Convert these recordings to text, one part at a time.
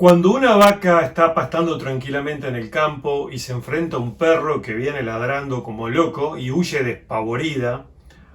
Cuando una vaca está pastando tranquilamente en el campo y se enfrenta a un perro que viene ladrando como loco y huye despavorida,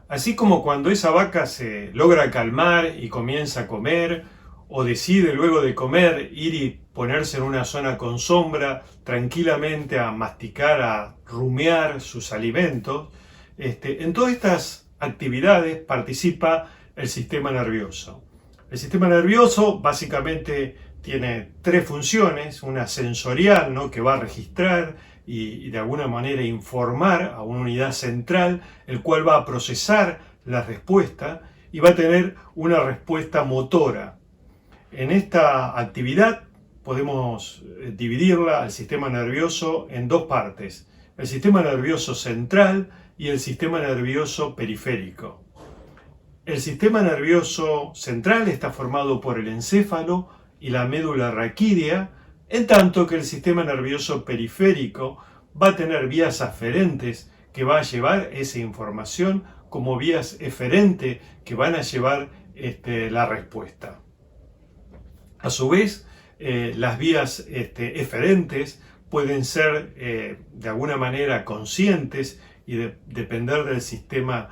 así como cuando esa vaca se logra calmar y comienza a comer, o decide luego de comer ir y ponerse en una zona con sombra, tranquilamente a masticar, a rumiar sus alimentos, en todas estas actividades participa el sistema nervioso. El sistema nervioso básicamente tiene tres funciones: una sensorial, ¿no?, que va a registrar y de alguna manera informar a una unidad central, el cual va a procesar la respuesta y va a tener una respuesta motora. En esta actividad podemos dividirla al sistema nervioso en dos partes: el sistema nervioso central y el sistema nervioso periférico. El sistema nervioso central está formado por el encéfalo y la médula raquídea, en tanto que el sistema nervioso periférico va a tener vías aferentes que va a llevar esa información, como vías eferentes que van a llevar la respuesta. A su vez, las vías eferentes pueden ser de alguna manera conscientes y depender del sistema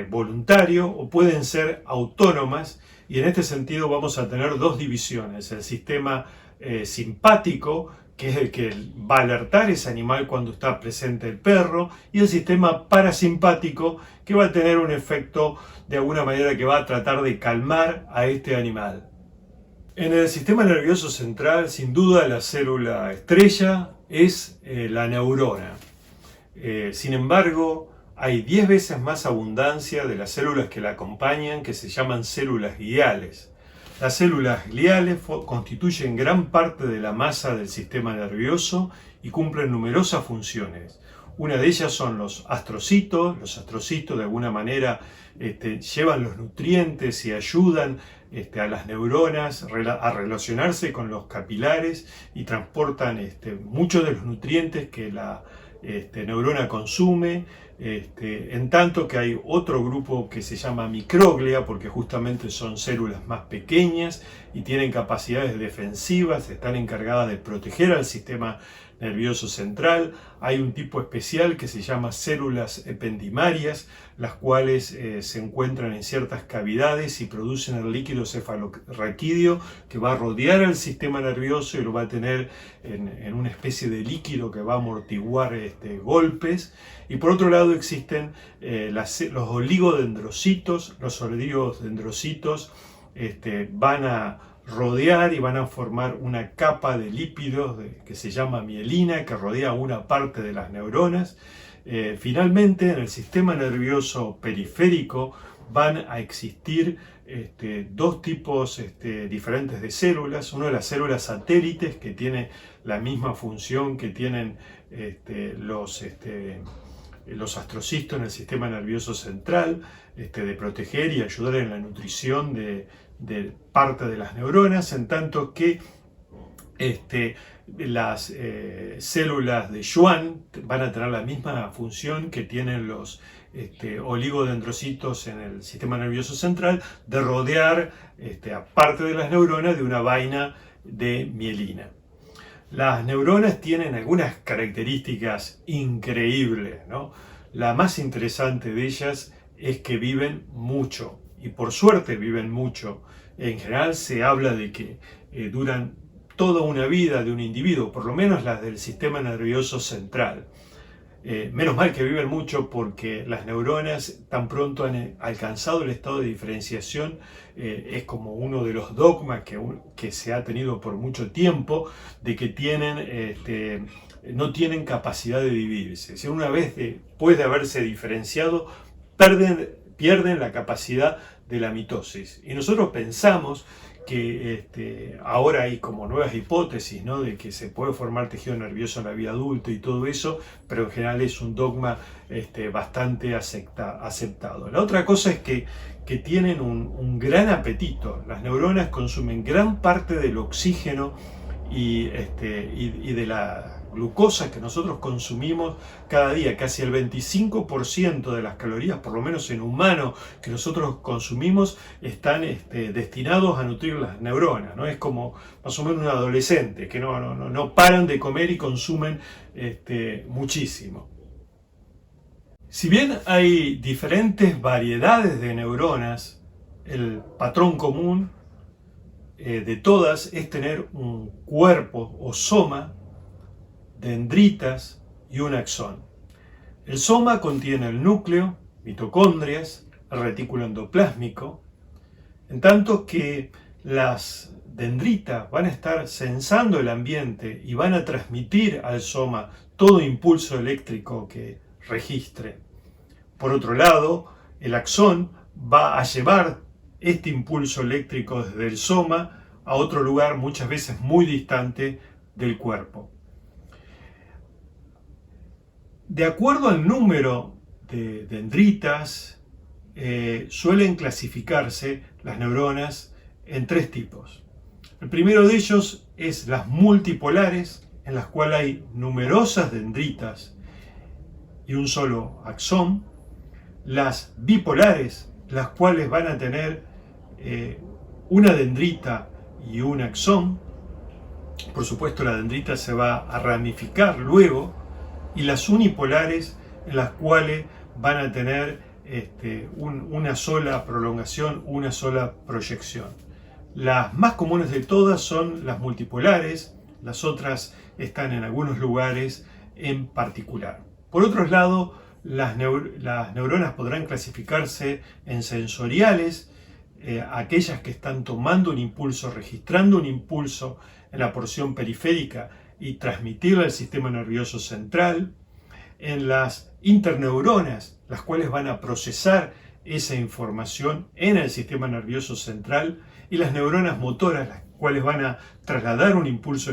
voluntario, o pueden ser autónomas, y en este sentido vamos a tener dos divisiones: el sistema simpático, que es el que va a alertar ese animal cuando está presente el perro, y el sistema parasimpático, que va a tener un efecto de alguna manera que va a tratar de calmar a este animal. En el sistema nervioso central, sin duda, la célula estrella es la neurona. Sin embargo, hay 10 veces más abundancia de las células que la acompañan, que se llaman células gliales. Las células gliales constituyen gran parte de la masa del sistema nervioso y cumplen numerosas funciones. Una de ellas son los astrocitos. Los astrocitos de alguna manera llevan los nutrientes y ayudan a las neuronas a relacionarse con los capilares y transportan muchos de los nutrientes que la neurona consume, en tanto que hay otro grupo que se llama microglia, porque justamente son células más pequeñas y tienen capacidades defensivas, están encargadas de proteger al sistema nervioso central. Hay un tipo especial que se llama células ependimarias, las cuales se encuentran en ciertas cavidades y producen el líquido cefalorraquídeo, que va a rodear al sistema nervioso y lo va a tener en una especie de líquido que va a amortiguar golpes. Y por otro lado existen los oligodendrocitos. Los oligodendrocitos van a rodear y van a formar una capa de lípidos que se llama mielina, que rodea una parte de las neuronas. Finalmente, en el sistema nervioso periférico van a existir dos tipos diferentes de células. Uno de las células satélites, que tiene la misma función que tienen los astrocitos en el sistema nervioso central, de proteger y ayudar en la nutrición de parte de las neuronas, en tanto que las células de Schwann van a tener la misma función que tienen los oligodendrocitos en el sistema nervioso central, de rodear a parte de las neuronas de una vaina de mielina. Las neuronas tienen algunas características increíbles, ¿no? La más interesante de ellas es que viven mucho, y por suerte viven mucho. En general se habla de que duran toda una vida de un individuo, por lo menos las del sistema nervioso central. Menos mal que viven mucho, porque las neuronas, tan pronto han alcanzado el estado de diferenciación, es como uno de los dogmas que se ha tenido por mucho tiempo, de que no tienen capacidad de dividirse. Si una vez después de haberse diferenciado, pierden la capacidad de la mitosis. Y nosotros pensamos que ahora hay como nuevas hipótesis, ¿no?, de que se puede formar tejido nervioso en la vida adulta y todo eso, pero en general es un dogma bastante aceptado. La otra cosa es que tienen un gran apetito. Las neuronas consumen gran parte del oxígeno y de la glucosa que nosotros consumimos cada día. Casi el 25% de las calorías, por lo menos en humano, que nosotros consumimos, están destinados a nutrir las neuronas, ¿no? Es como más o menos un adolescente, que no paran de comer y consumen muchísimo. Si bien hay diferentes variedades de neuronas, el patrón común de todas es tener un cuerpo o soma, dendritas y un axón. El soma contiene el núcleo, mitocondrias, el retículo endoplásmico, en tanto que las dendritas van a estar sensando el ambiente y van a transmitir al soma todo impulso eléctrico que registre. Por otro lado, el axón va a llevar este impulso eléctrico desde el soma a otro lugar, muchas veces muy distante del cuerpo. De acuerdo al número de dendritas, suelen clasificarse las neuronas en tres tipos. El primero de ellos es las multipolares, en las cuales hay numerosas dendritas y un solo axón. Las bipolares, las cuales van a tener una dendrita y un axón. Por supuesto, la dendrita se va a ramificar luego. Y las unipolares, en las cuales van a tener una sola prolongación, una sola proyección. Las más comunes de todas son las multipolares, las otras están en algunos lugares en particular. Por otro lado, las neuronas podrán clasificarse en sensoriales, aquellas que están tomando un impulso, registrando un impulso en la porción periférica y transmitirla al sistema nervioso central, en las interneuronas, las cuales van a procesar esa información en el sistema nervioso central, y las neuronas motoras, las cuales van a trasladar un impulso,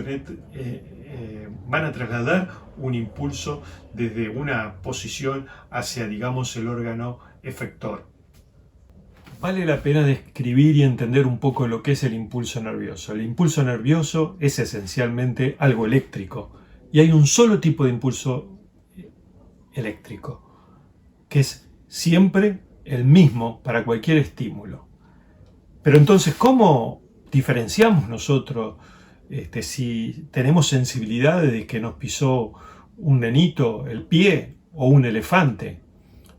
desde una posición hacia, digamos, el órgano efector. Vale la pena describir y entender un poco lo que es el impulso nervioso. El impulso nervioso es esencialmente algo eléctrico, y hay un solo tipo de impulso eléctrico, que es siempre el mismo para cualquier estímulo. Pero entonces, ¿cómo diferenciamos nosotros si tenemos sensibilidad de que nos pisó un nenito el pie o un elefante?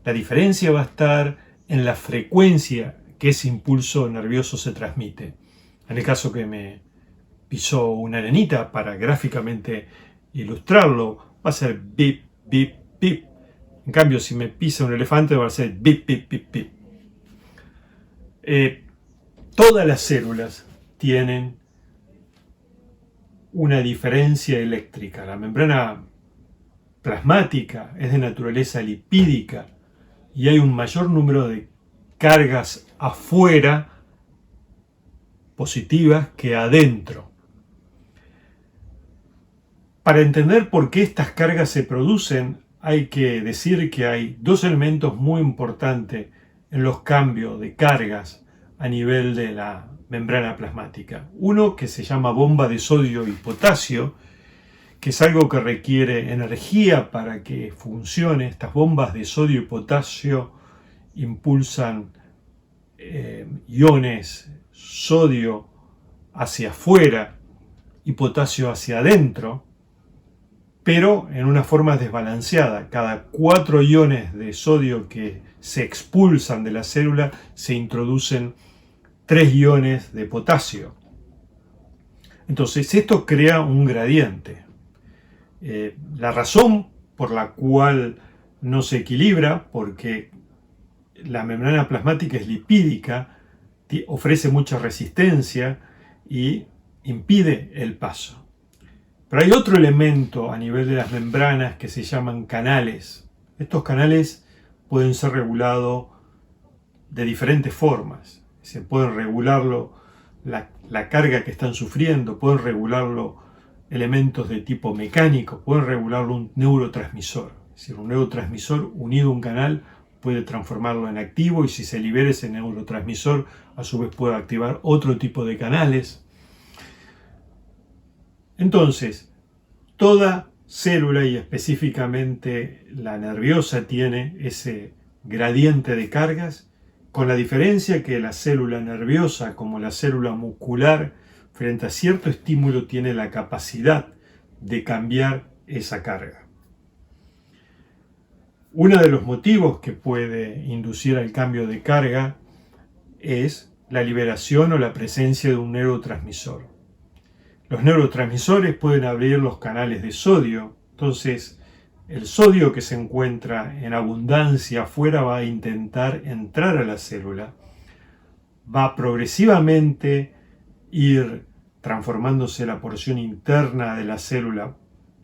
La diferencia va a estar en la frecuencia que ese impulso nervioso se transmite. En el caso que me pisó una nenita, para gráficamente ilustrarlo, va a ser bip, bip, bip. En cambio, si me pisa un elefante, va a ser bip, bip, bip, bip. Todas las células tienen una diferencia eléctrica. La membrana plasmática es de naturaleza lipídica y hay un mayor número de cargas afuera positivas que adentro. Para entender por qué estas cargas se producen, hay que decir que hay dos elementos muy importantes en los cambios de cargas a nivel de la membrana plasmática. Uno que se llama bomba de sodio y potasio, que es algo que requiere energía para que funcione. Estas bombas de sodio y potasio impulsan iones sodio hacia afuera y potasio hacia adentro, pero en una forma desbalanceada. Cada 4 iones de sodio que se expulsan de la célula se introducen 3 iones de potasio. Entonces esto crea un gradiente. La razón por la cual no se equilibra, porque la membrana plasmática es lipídica, ofrece mucha resistencia y impide el paso. Pero hay otro elemento a nivel de las membranas que se llaman canales. Estos canales pueden ser regulados de diferentes formas. Se pueden regularlo la carga que están sufriendo, pueden regularlo elementos de tipo mecánico, pueden regularlo un neurotransmisor. Es decir, un neurotransmisor unido a un canal puede transformarlo en activo, y si se libera ese neurotransmisor, a su vez puede activar otro tipo de canales. Entonces, toda célula, y específicamente la nerviosa, tiene ese gradiente de cargas, con la diferencia que la célula nerviosa, como la célula muscular, frente a cierto estímulo tiene la capacidad de cambiar esa carga. Uno de los motivos que puede inducir al cambio de carga es la liberación o la presencia de un neurotransmisor. Los neurotransmisores pueden abrir los canales de sodio, entonces el sodio que se encuentra en abundancia afuera va a intentar entrar a la célula, va progresivamente ir transformándose la porción interna de la célula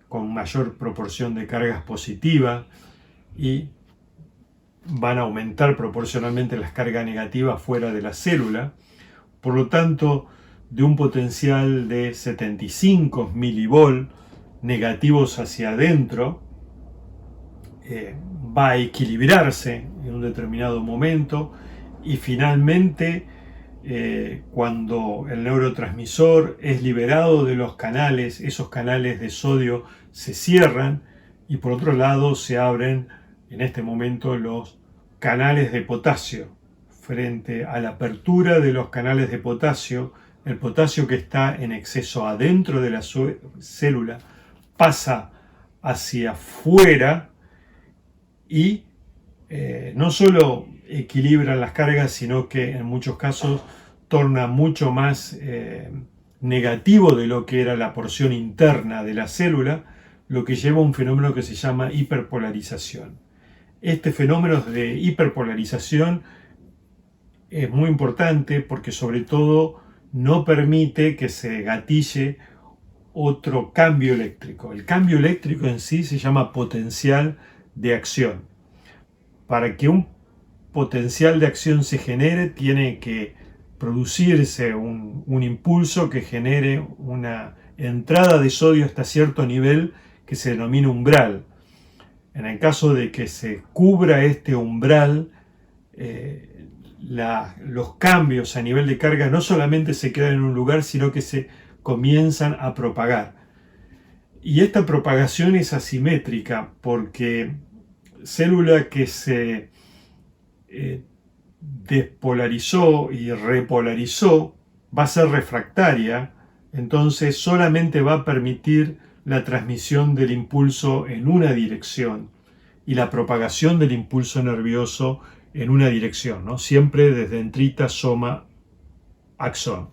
con mayor proporción de cargas positivas y van a aumentar proporcionalmente las cargas negativas fuera de la célula. Por lo tanto, de un potencial de 75 milivolt negativos hacia adentro, va a equilibrarse en un determinado momento y finalmente cuando el neurotransmisor es liberado de los canales, esos canales de sodio se cierran y por otro lado se abren en este momento los canales de potasio. Frente a la apertura de los canales de potasio, el potasio que está en exceso adentro de la célula pasa hacia afuera y no solo equilibra las cargas, sino que en muchos casos torna mucho más negativo de lo que era la porción interna de la célula, lo que lleva a un fenómeno que se llama hiperpolarización. Este fenómeno de hiperpolarización es muy importante porque sobre todo no permite que se gatille otro cambio eléctrico. El cambio eléctrico en sí se llama potencial de acción. Para que un potencial de acción se genere, tiene que producirse un impulso que genere una entrada de sodio hasta cierto nivel que se denomina umbral. En el caso de que se cubra este umbral, los cambios a nivel de carga no solamente se quedan en un lugar, sino que se comienzan a propagar. Y esta propagación es asimétrica porque célula que se despolarizó y repolarizó va a ser refractaria, entonces solamente va a permitir la transmisión del impulso en una dirección y la propagación del impulso nervioso en una dirección, ¿no? Siempre desde dendrita, soma, axón.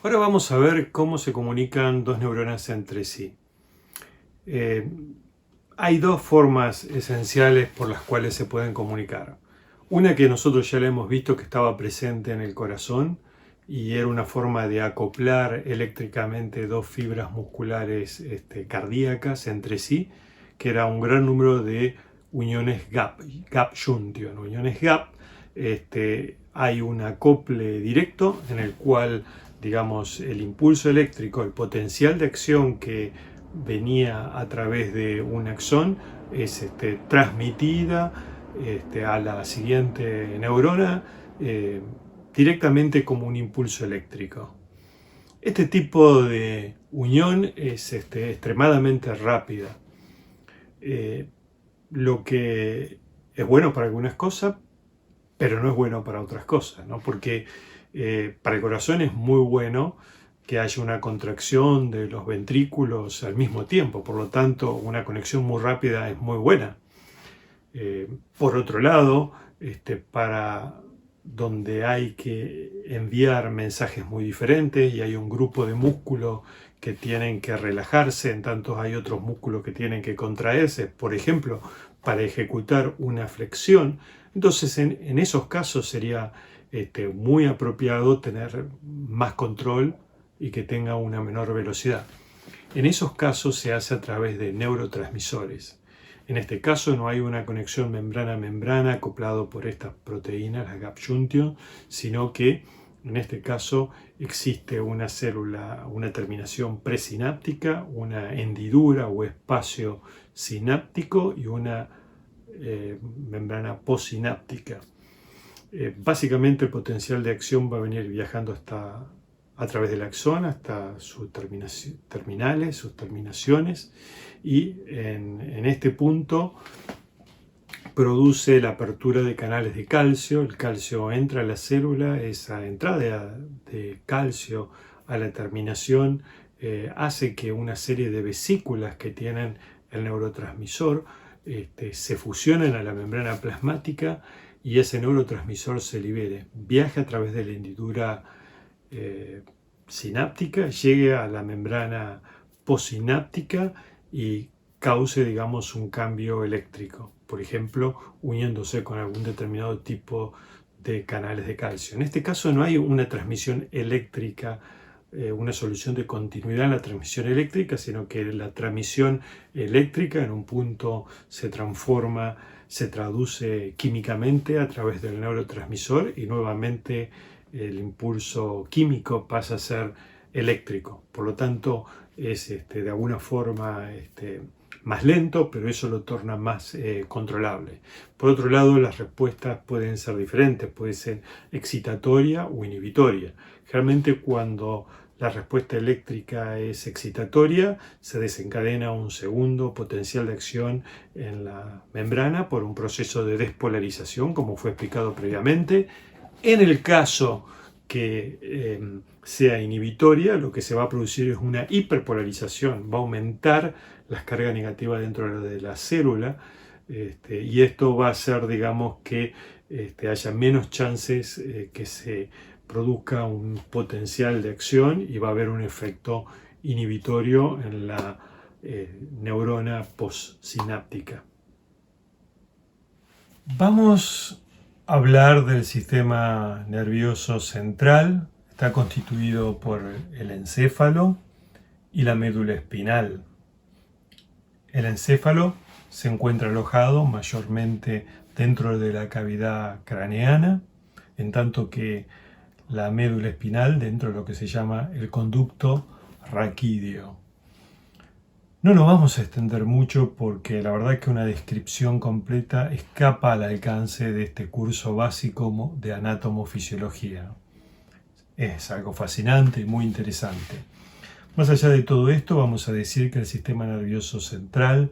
Ahora vamos a ver cómo se comunican dos neuronas entre sí. Hay dos formas esenciales por las cuales se pueden comunicar. Una que nosotros ya la hemos visto, que estaba presente en el corazón y era una forma de acoplar eléctricamente dos fibras musculares cardíacas entre sí, que era un gran número de uniones gap junction. Uniones gap, hay un acople directo en el cual, digamos, el impulso eléctrico, el potencial de acción que venía a través de un axón es transmitida a la siguiente neurona directamente como un impulso eléctrico. Este tipo de unión es extremadamente rápida, lo que es bueno para algunas cosas, pero no es bueno para otras cosas, ¿no? Porque para el corazón es muy bueno que haya una contracción de los ventrículos al mismo tiempo, por lo tanto una conexión muy rápida es muy buena. Por otro lado, para donde hay que enviar mensajes muy diferentes y hay un grupo de músculos que tienen que relajarse, en tanto hay otros músculos que tienen que contraerse, por ejemplo, para ejecutar una flexión, entonces en esos casos sería muy apropiado tener más control y que tenga una menor velocidad. En esos casos se hace a través de neurotransmisores. En este caso no hay una conexión membrana-membrana acoplado por estas proteínas, las gap junction, sino que en este caso existe una célula, una terminación presináptica, una hendidura o espacio sináptico y una membrana postsináptica. Básicamente el potencial de acción va a venir viajando hasta a través del axón hasta sus terminales, sus terminaciones, y en este punto produce la apertura de canales de calcio. El calcio entra a la célula, esa entrada de calcio a la terminación hace que una serie de vesículas que tienen el neurotransmisor se fusionen a la membrana plasmática y ese neurotransmisor se libere, viaje a través de la hendidura sináptica, llegue a la membrana postsináptica y cause, digamos, un cambio eléctrico, por ejemplo, uniéndose con algún determinado tipo de canales de calcio. En este caso no hay una transmisión eléctrica, una solución de continuidad en la transmisión eléctrica, sino que la transmisión eléctrica en un punto se transforma, se traduce químicamente a través del neurotransmisor y nuevamente el impulso químico pasa a ser eléctrico. Por lo tanto, es de alguna forma más lento, pero eso lo torna más controlable. Por otro lado, las respuestas pueden ser diferentes, puede ser excitatoria o inhibitoria. Generalmente cuando la respuesta eléctrica es excitatoria, se desencadena un segundo potencial de acción en la membrana por un proceso de despolarización, como fue explicado previamente. En el caso que sea inhibitoria, lo que se va a producir es una hiperpolarización, va a aumentar las cargas negativas dentro de la célula y esto va a hacer, digamos, que haya menos chances que se produzca un potencial de acción y va a haber un efecto inhibitorio en la neurona postsináptica. Vamos a hablar del sistema nervioso central. Está constituido por el encéfalo y la médula espinal. El encéfalo se encuentra alojado mayormente dentro de la cavidad craneana, en tanto que la médula espinal dentro de lo que se llama el conducto raquídeo. No nos vamos a extender mucho porque la verdad es que una descripción completa escapa al alcance de este curso básico de anatomofisiología. Es algo fascinante y muy interesante. Más allá de todo esto, vamos a decir que el sistema nervioso central,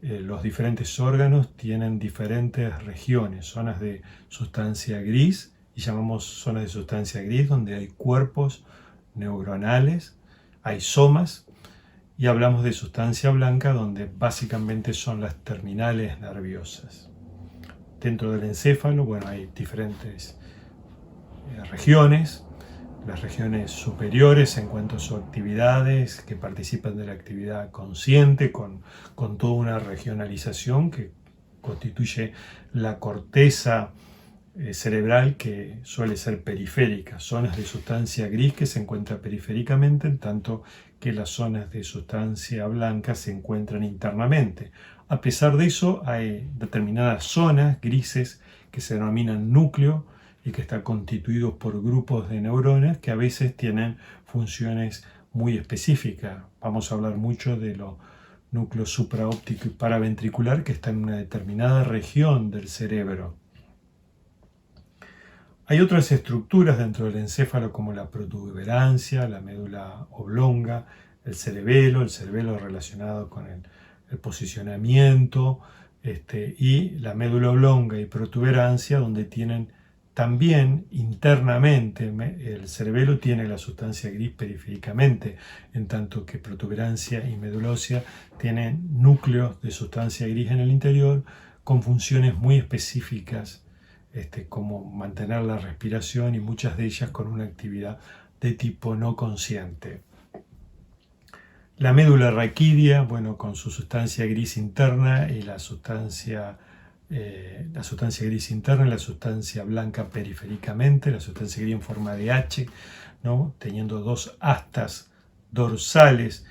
los diferentes órganos tienen diferentes regiones, zonas de sustancia gris, y llamamos zonas de sustancia gris donde hay cuerpos neuronales, hay somas, y hablamos de sustancia blanca donde básicamente son las terminales nerviosas. Dentro del encéfalo, bueno, hay diferentes regiones. Las regiones superiores en cuanto a sus actividades que participan de la actividad consciente con toda una regionalización que constituye la corteza cerebral que suele ser periférica, zonas de sustancia gris que se encuentran periféricamente, en tanto que las zonas de sustancia blanca se encuentran internamente. A pesar de eso, hay determinadas zonas grises que se denominan núcleo y que están constituidos por grupos de neuronas que a veces tienen funciones muy específicas. Vamos a hablar mucho de los núcleos supraóptico y paraventricular que están en una determinada región del cerebro. Hay otras estructuras dentro del encéfalo como la protuberancia, la médula oblonga, el cerebelo relacionado con el posicionamiento, y la médula oblonga y protuberancia donde tienen también internamente, el cerebelo tiene la sustancia gris periféricamente, en tanto que protuberancia y médula ósea tienen núcleos de sustancia gris en el interior con funciones muy específicas, como mantener la respiración y muchas de ellas con una actividad de tipo no consciente. La médula raquídea, bueno, con su sustancia gris interna y la sustancia gris interna y la sustancia blanca periféricamente, la sustancia gris en forma de H, ¿no? Teniendo dos astas dorsales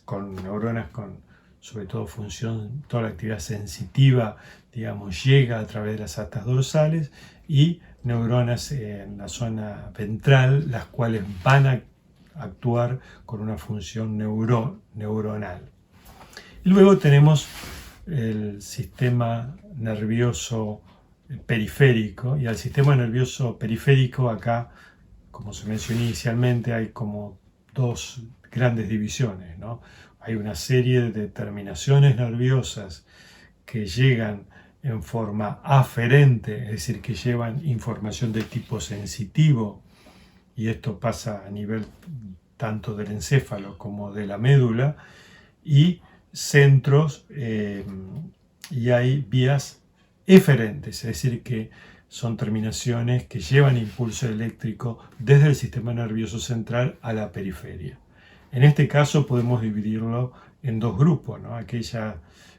con neuronas con sobre todo función, toda la actividad sensitiva, digamos, llega a través de las astas dorsales, y neuronas en la zona ventral, las cuales van a actuar con una función neuronal. Y luego tenemos el sistema nervioso periférico, y al sistema nervioso periférico acá como se mencionó inicialmente, hay como dos grandes divisiones, ¿no? Hay una serie de terminaciones nerviosas que llegan en forma aferente, es decir, que llevan información de tipo sensitivo, y esto pasa a nivel tanto del encéfalo como de la médula, y centros, y hay vías eferentes, es decir, que son terminaciones que llevan impulso eléctrico desde el sistema nervioso central a la periferia. En este caso podemos dividirlo en dos grupos, ¿no? Aquellos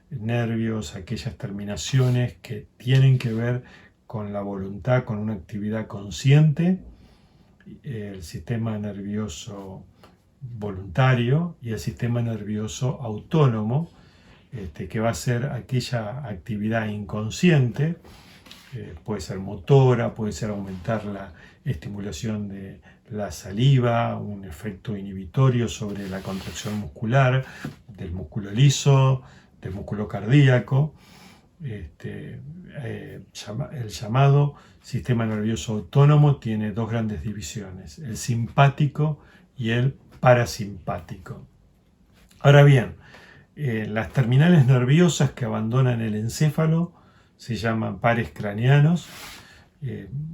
nervios, aquellas terminaciones que tienen que ver con la voluntad, con una actividad consciente, el sistema nervioso voluntario y el sistema nervioso autónomo, que va a ser aquella actividad inconsciente, puede ser motora, puede ser aumentar la estimulación de la saliva, un efecto inhibitorio sobre la contracción muscular, del músculo liso, del músculo cardíaco, el llamado sistema nervioso autónomo tiene dos grandes divisiones, el simpático y el parasimpático. Ahora bien, las terminales nerviosas que abandonan el encéfalo se llaman pares craneanos.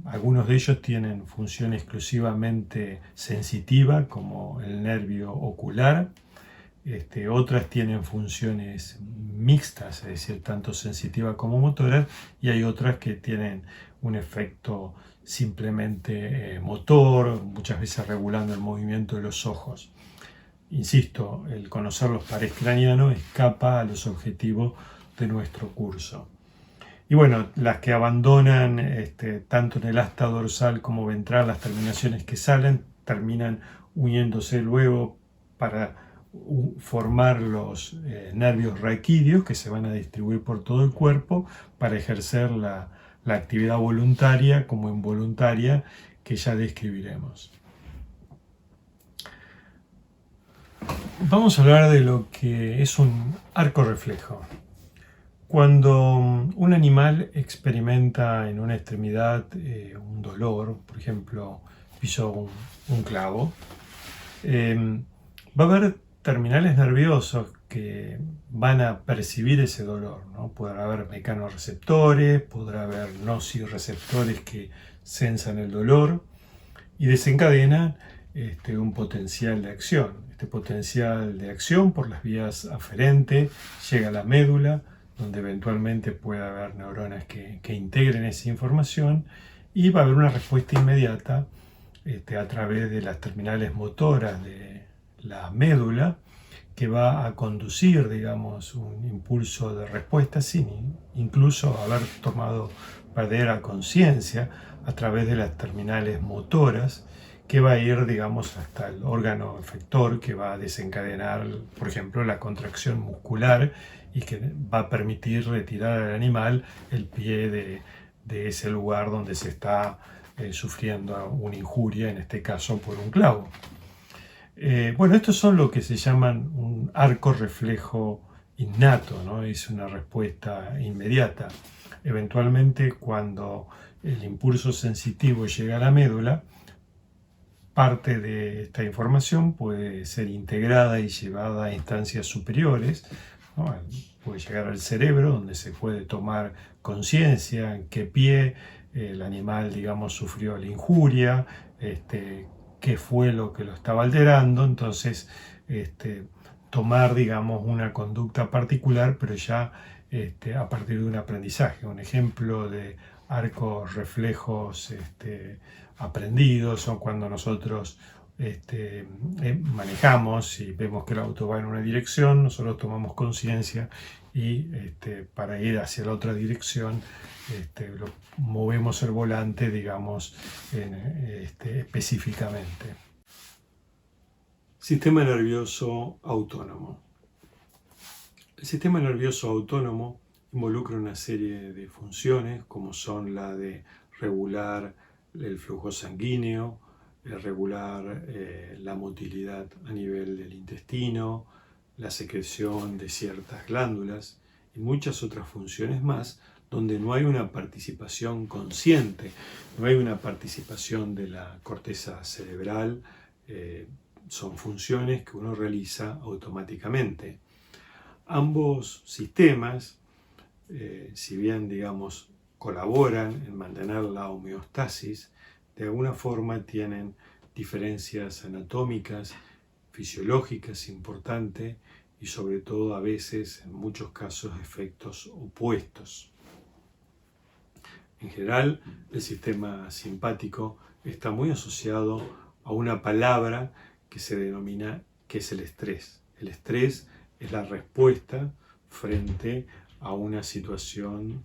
Algunos de ellos tienen función exclusivamente sensitiva, como el nervio ocular. Otras tienen funciones mixtas, es decir, tanto sensitiva como motoras, y hay otras que tienen un efecto simplemente motor, muchas veces regulando el movimiento de los ojos. Insisto, el conocer los pares craneanos escapa a los objetivos de nuestro curso. Y bueno, las que abandonan tanto en el asta dorsal como ventral, las terminaciones que salen terminan uniéndose luego para formar los nervios raquídeos, que se van a distribuir por todo el cuerpo para ejercer la actividad voluntaria como involuntaria que ya describiremos. Vamos a hablar de lo que es un arco reflejo. Cuando un animal experimenta en una extremidad un dolor, por ejemplo, pisó un clavo, va a haber terminales nerviosos que van a percibir ese dolor, ¿no? Podrá haber mecanorreceptores, podrá haber nociceptores que sensan el dolor y desencadenan un potencial de acción. Este potencial de acción por las vías aferentes llega a la médula, donde eventualmente puede haber neuronas que integren esa información, y va a haber una respuesta inmediata a través de las terminales motoras de la médula, que va a conducir, digamos, un impulso de respuesta sin incluso haber tomado verdadera conciencia a través de las terminales motoras, que va a ir, digamos, hasta el órgano efector, que va a desencadenar, por ejemplo, la contracción muscular y que va a permitir retirar al animal el pie de ese lugar donde se está sufriendo una injuria, en este caso por un clavo. Bueno, estos son lo que se llaman un arco reflejo innato, ¿no? Es una respuesta inmediata. Eventualmente, cuando el impulso sensitivo llega a la médula, parte de esta información puede ser integrada y llevada a instancias superiores, ¿no? Puede llegar al cerebro, donde se puede tomar conciencia en qué pie el animal, digamos, sufrió la injuria, qué fue lo que lo estaba alterando. Entonces, tomar, digamos, una conducta particular, pero ya a partir de un aprendizaje. Un ejemplo de arcos reflejos aprendidos o cuando nosotros manejamos y vemos que el auto va en una dirección, nosotros tomamos conciencia y para ir hacia la otra dirección movemos el volante, digamos, específicamente. Sistema nervioso autónomo. El sistema nervioso autónomo involucra una serie de funciones, como son la de regular el flujo sanguíneo, regular la motilidad a nivel del intestino, la secreción de ciertas glándulas y muchas otras funciones más, donde no hay una participación consciente, no hay una participación de la corteza cerebral, son funciones que uno realiza automáticamente. Ambos sistemas, si bien, digamos, colaboran en mantener la homeostasis, de alguna forma tienen diferencias anatómicas, fisiológicas importantes y sobre todo a veces, en muchos casos, efectos opuestos. En general, el sistema simpático está muy asociado a una palabra que se denomina que es el estrés. El estrés es la respuesta frente a una situación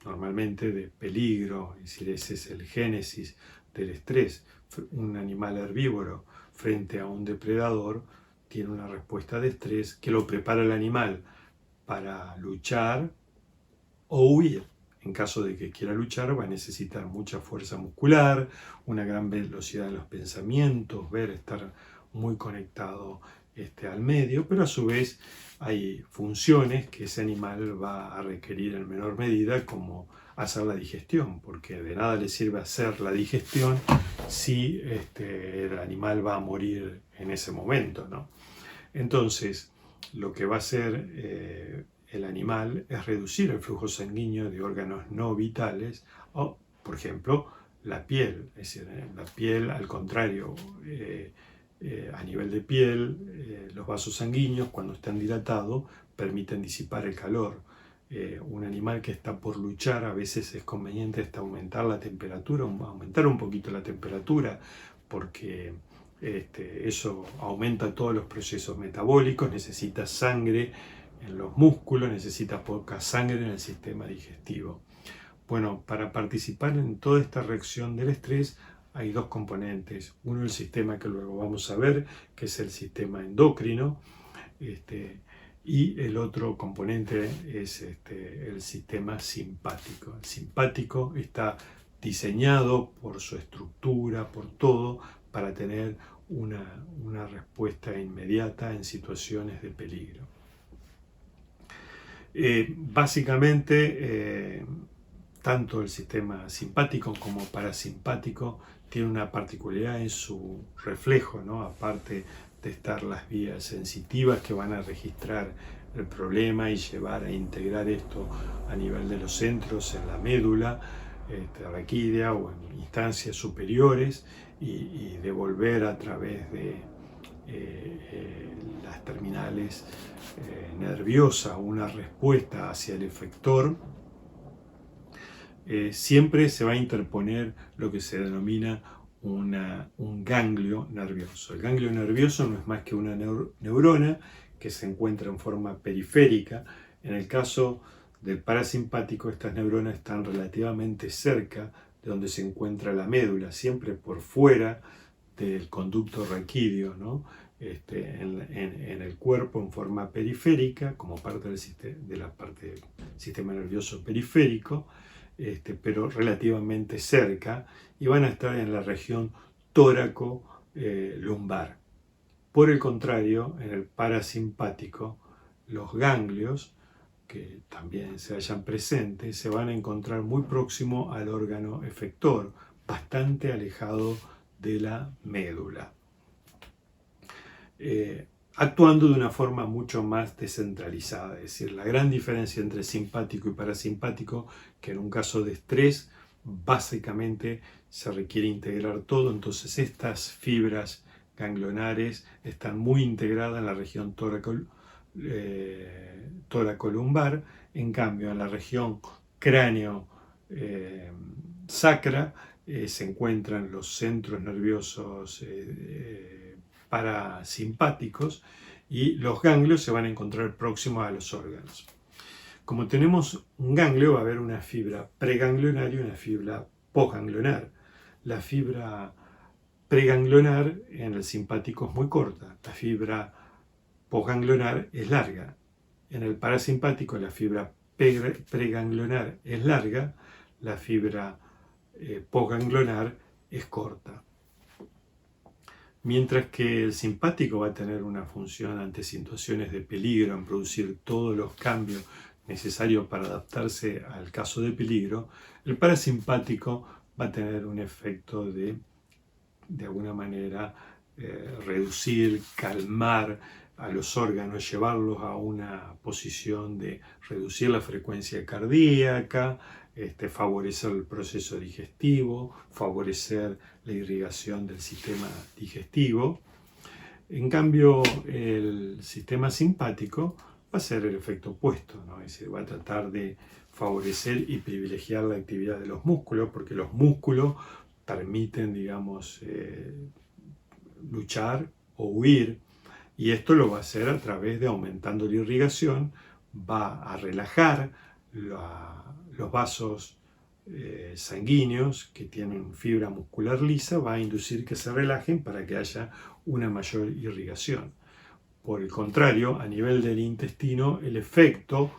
normalmente de peligro, es decir, ese es el génesis del estrés. Un animal herbívoro frente a un depredador tiene una respuesta de estrés que lo prepara el animal para luchar o huir. En caso de que quiera luchar, va a necesitar mucha fuerza muscular, una gran velocidad en los pensamientos, estar muy conectado al medio, pero a su vez hay funciones que ese animal va a requerir en menor medida, como hacer la digestión, porque de nada le sirve hacer la digestión si el animal va a morir en ese momento, ¿no? Entonces, lo que va a hacer el animal es reducir el flujo sanguíneo de órganos no vitales o, por ejemplo, la piel. Es decir, la piel, al contrario, a nivel de piel, los vasos sanguíneos, cuando están dilatados, permiten disipar el calor. Un animal que está por luchar, a veces es conveniente hasta aumentar la temperatura, aumentar un poquito la temperatura, porque eso aumenta todos los procesos metabólicos, necesita sangre en los músculos, necesita poca sangre en el sistema digestivo. Bueno, para participar en toda esta reacción del estrés hay dos componentes. Uno, el sistema que luego vamos a ver, que es el sistema endocrino, y el otro componente es el sistema simpático. El simpático está diseñado por su estructura, por todo, para tener una respuesta inmediata en situaciones de peligro. Básicamente, tanto el sistema simpático como parasimpático tiene una particularidad en su reflejo, ¿no? Aparte de estar las vías sensitivas que van a registrar el problema y llevar a integrar esto a nivel de los centros en la médula raquídea o en instancias superiores y devolver a través de las terminales nerviosas una respuesta hacia el efector. Siempre se va a interponer lo que se denomina un ganglio nervioso. El ganglio nervioso no es más que una neurona que se encuentra en forma periférica. En el caso del parasimpático, estas neuronas están relativamente cerca de donde se encuentra la médula, siempre por fuera del conducto raquídeo, ¿no? En el cuerpo en forma periférica, como parte de la parte del sistema nervioso periférico, pero relativamente cerca, y van a estar en la región tóraco-lumbar. Por el contrario, en el parasimpático, los ganglios, que también se hallan presentes, se van a encontrar muy próximo al órgano efector, bastante alejado de la médula, actuando de una forma mucho más descentralizada. Es decir, la gran diferencia entre simpático y parasimpático, que en un caso de estrés básicamente se requiere integrar todo, entonces estas fibras ganglionares están muy integradas en la región tóraco-lumbar. En cambio, en la región cráneo-sacra se encuentran los centros nerviosos parasimpáticos y los ganglios se van a encontrar próximos a los órganos. Como tenemos un ganglio, va a haber una fibra preganglionar y una fibra postganglionar. La fibra preganglionar en el simpático es muy corta, la fibra postganglionar es larga. En el parasimpático la fibra preganglionar es larga, la fibra postganglionar es corta. Mientras que el simpático va a tener una función ante situaciones de peligro, en producir todos los cambios necesario para adaptarse al caso de peligro, el parasimpático va a tener un efecto de alguna manera, reducir, calmar a los órganos, llevarlos a una posición de reducir la frecuencia cardíaca, favorecer el proceso digestivo, favorecer la irrigación del sistema digestivo. En cambio, el sistema simpático va a ser el efecto opuesto, ¿no? Es decir, va a tratar de favorecer y privilegiar la actividad de los músculos, porque los músculos permiten, digamos, luchar o huir, y esto lo va a hacer a través de aumentando la irrigación, va a relajar los vasos sanguíneos que tienen fibra muscular lisa, va a inducir que se relajen para que haya una mayor irrigación. Por el contrario, a nivel del intestino, el efecto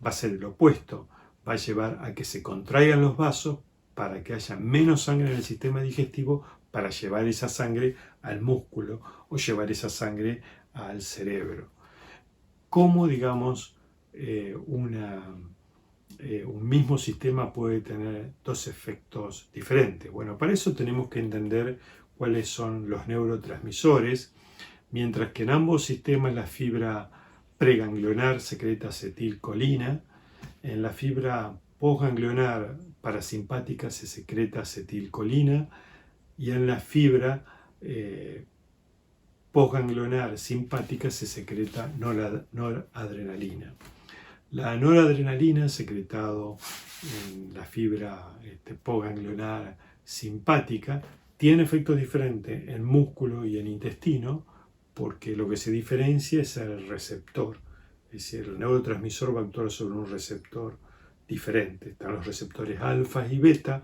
va a ser el opuesto, va a llevar a que se contraigan los vasos para que haya menos sangre en el sistema digestivo, para llevar esa sangre al músculo o llevar esa sangre al cerebro. ¿Cómo, digamos, un mismo sistema puede tener dos efectos diferentes? Bueno, para eso tenemos que entender cuáles son los neurotransmisores. Mientras que en ambos sistemas la fibra preganglionar secreta acetilcolina, en la fibra postganglionar parasimpática se secreta acetilcolina, y en la fibra postganglionar simpática se secreta noradrenalina. La noradrenalina, secretado en la fibra postganglionar simpática, tiene efectos diferentes en músculo y en intestino, porque lo que se diferencia es el receptor. Es decir, el neurotransmisor va a actuar sobre un receptor diferente. Están los receptores alfa y beta,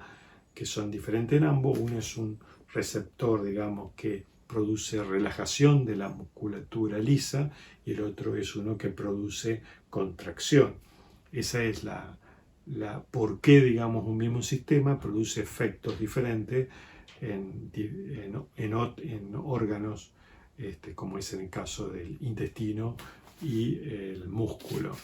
que son diferentes en ambos. Uno es un receptor, digamos, que produce relajación de la musculatura lisa, y el otro es uno que produce contracción. Esa es la por qué, digamos, un mismo sistema produce efectos diferentes en órganos, como es en el caso del intestino y el músculo.